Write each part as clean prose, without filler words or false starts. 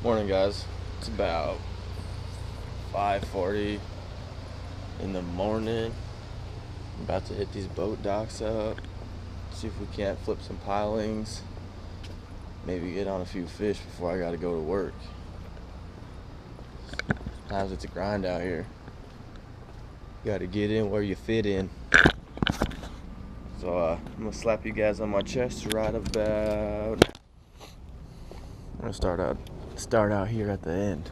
Morning, guys. It's about 5:40 in the morning. I'm about to hit these boat docks up, see if we can't flip some pilings, maybe get on a few fish before I gotta go to work. Sometimes it's a grind out here. You gotta get in where you fit in. So I'm gonna slap you guys on my chest right about. I'm gonna start out here at the end.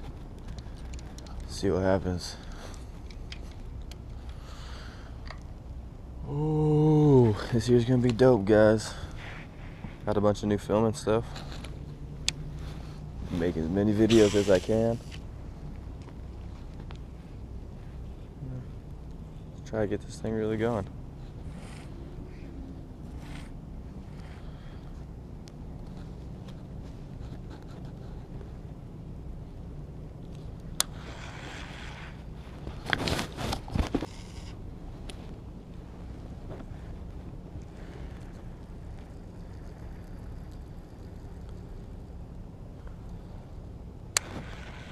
See what happens. Ooh, this year's gonna be dope, guys. Got a bunch of new filming stuff. Make as many videos as I can. Let's try to get this thing really going.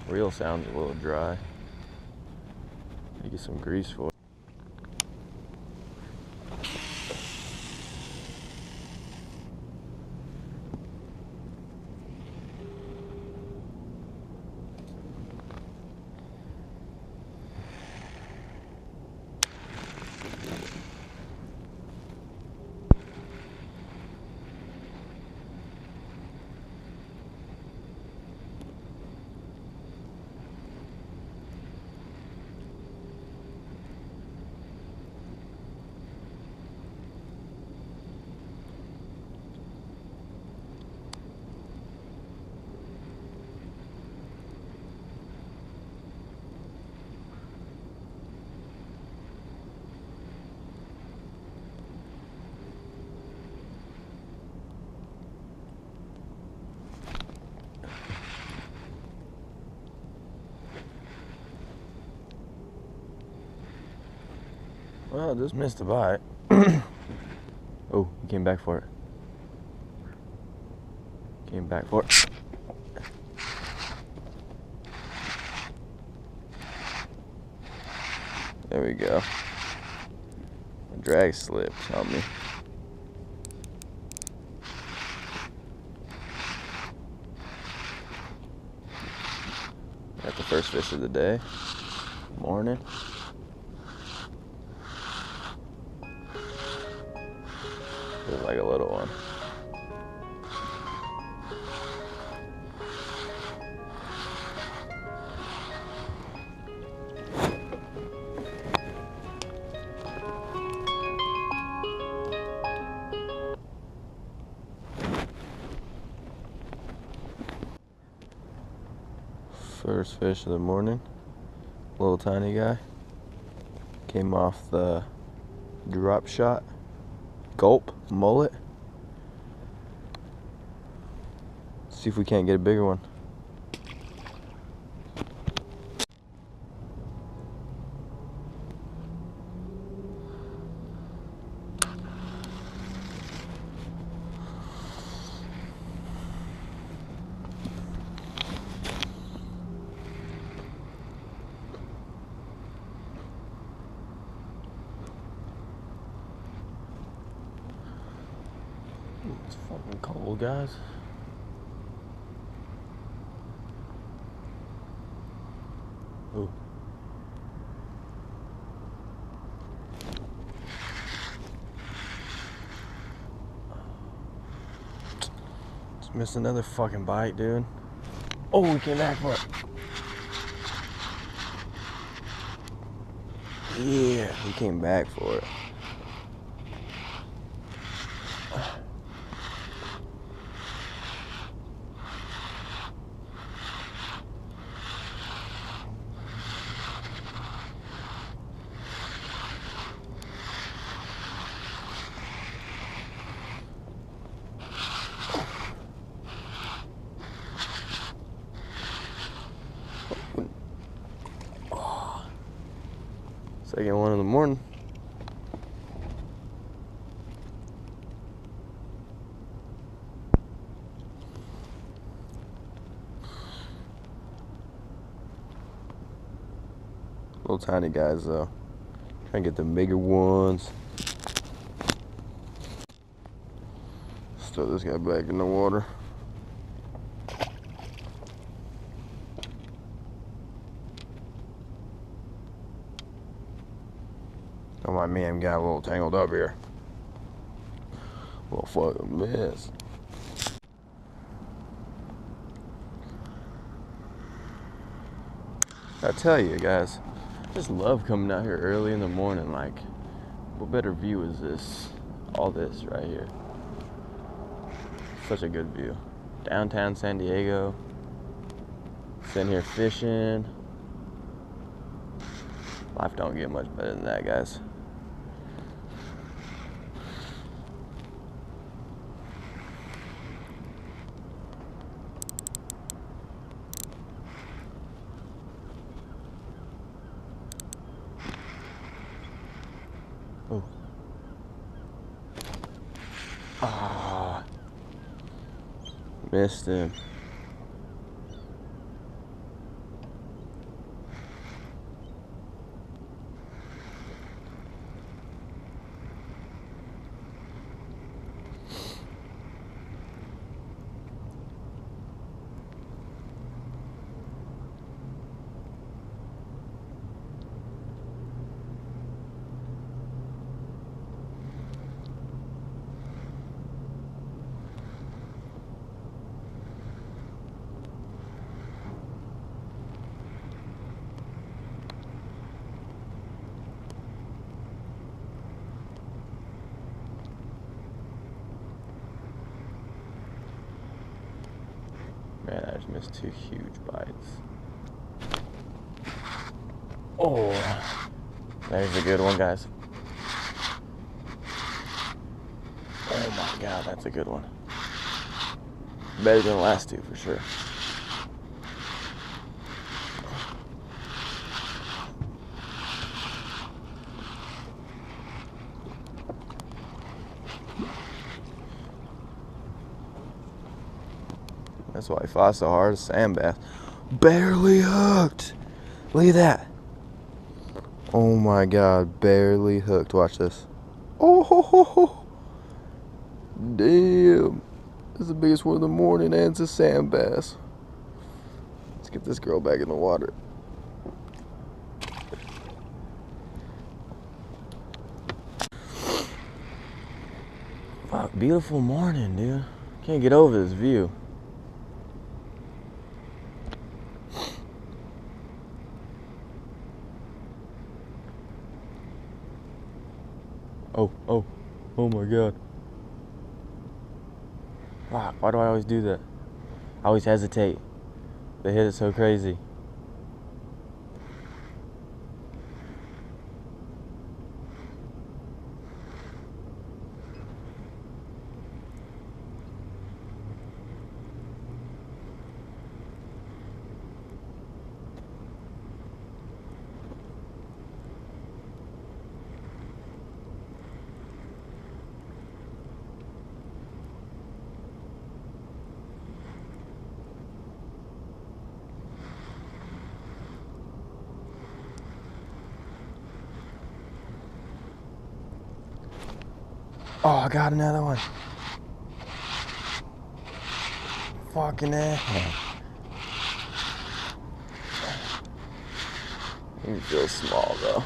Reel sounds a little dry. You get some grease for it. Well, I just missed a bite. Oh, he came back for it. Came back for it. There we go. The drag slipped on me. Got the first fish of the day. Morning. Feels like a little one. First fish of the morning. Little tiny guy. Came off the drop shot. Gulp mullet. See if we can't get a bigger one. It's fucking cold, guys. Ooh. Just missed another fucking bite, dude. Oh, we came back for it. Yeah, we came back for it. Second one in the morning. Little tiny guys though. Try and get the bigger ones. Let's throw this guy back in the water. Don't mind me, I'm getting a little tangled up here. Little fucking mess. I tell you guys, I just love coming out here early in the morning. Like, what better view is this? All this right here. Such a good view. Downtown San Diego. Sitting here fishing. Life don't get much better than that, guys. Oh. Ah. Missed him. Man, I just missed 2 huge bites. Oh, there's a good one, guys. Oh my God, that's a good one. Better than the last 2 for sure. That's why he fought so hard. Sand bass. Barely hooked. Look at that. Oh my God, barely hooked. Watch this. Oh, ho, ho, ho. Damn. This is the biggest one of the morning, and it's a sand bass. Let's get this girl back in the water. Fuck, beautiful morning, dude. Can't get over this view. Oh my God. Fuck, why do I always do that? I always hesitate. They hit it so crazy. Oh, I got another one. Fucking A. You feel small though.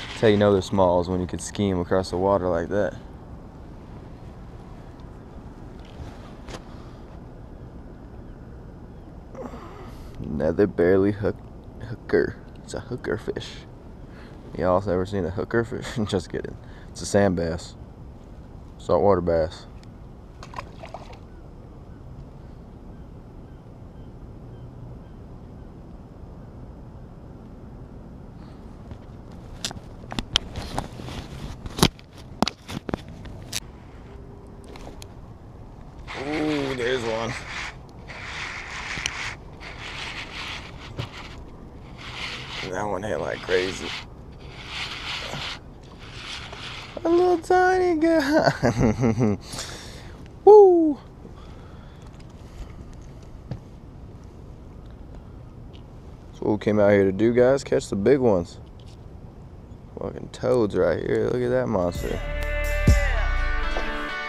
That's how you know they're small, is when you could ski them across the water like that. Another barely hooker. It's a hooker fish. Y'all ever seen a hooker fish? Just kidding. It's a sand bass. Saltwater bass. Ooh, there's one. That one hit like crazy. A little tiny guy. Woo! That's what we came out here to do, guys. Catch the big ones. Fucking toads right here. Look at that monster.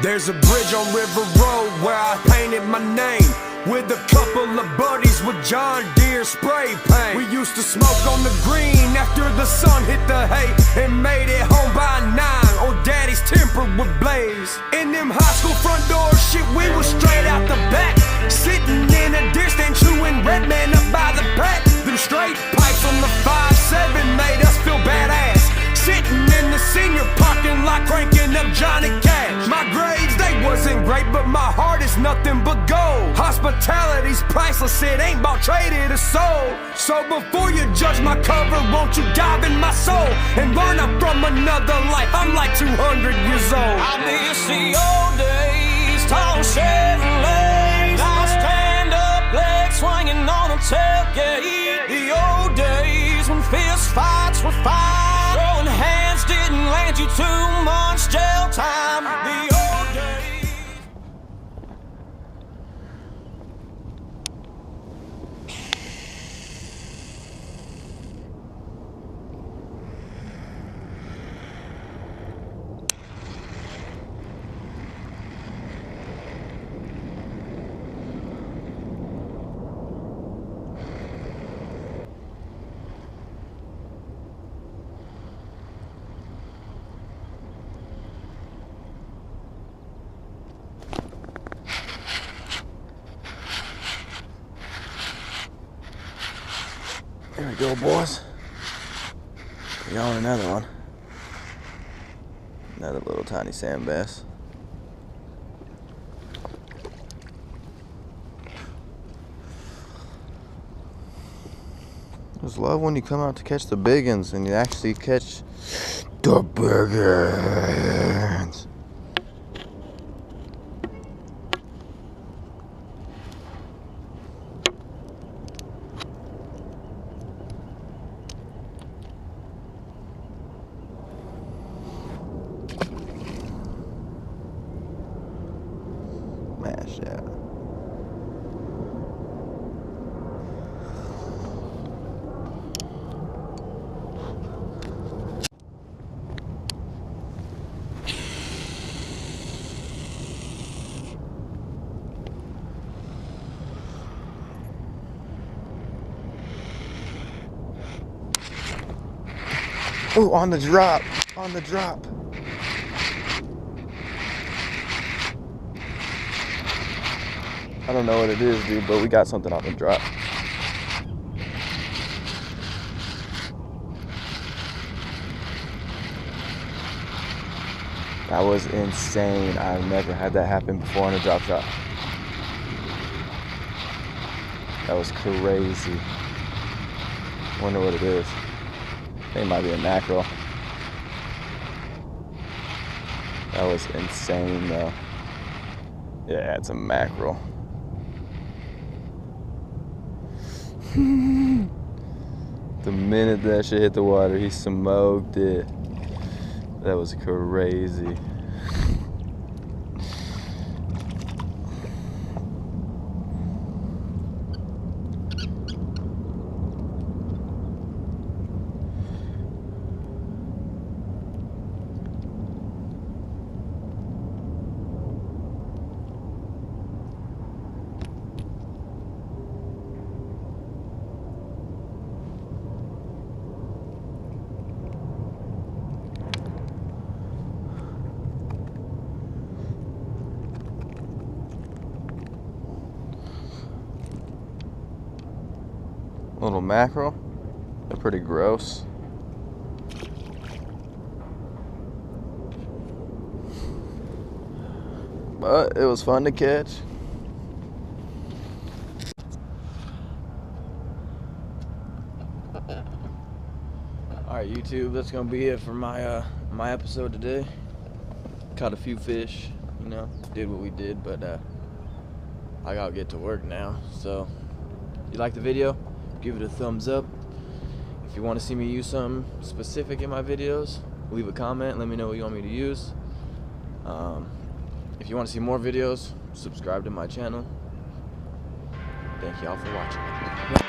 There's a bridge on River Road where I painted my name with a couple of buddies with John Deere spray paint. We used to smoke on the green after the sun hit the hay and made it home by 9 or daddy's temper would blaze. In them high school front door shit, we was straight out the back, sitting in a deer stand chewing red man up by the pack. Them straight pipes on the 5.7 made us feel badass, sitting in the senior parking lot cranking up Johnny Cash. My grades, they wasn't great, but my heart is nothing but gold. Hospitality's priceless, it ain't bought, traded, or sold. So before you judge my cover, won't you dive in my soul and learn I'm from another life? I'm like 200 years old. I miss the old days, tall Chevrolets, now stand-up legs swinging on a tailgate. The old days when fist fights were fine, throwing hands didn't land you too much jail time. The old days. There we go, boys. We on another one. Another little tiny sand bass. I just love when you come out to catch the big ones and you actually catch the big ones. Smash that. Ooh, on the drop, on the drop. I don't know what it is, dude, but we got something on the drop. That was insane. I've never had that happen before on a drop shot. That was crazy. Wonder what it is. I think it might be a mackerel. That was insane, though. Yeah, it's a mackerel. The minute that shit hit the water, he smoked it. That was crazy. Little mackerel. They're pretty gross. But it was fun to catch. Alright, YouTube, that's gonna be it for my my episode today. Caught a few fish, you know, did what we did, but I gotta get to work now. So if you like the video, give it a thumbs up. If you want to see me use something specific in my videos, leave a comment, let me know what you want me to use. If you want to see more videos, subscribe to my channel. Thank y'all for watching.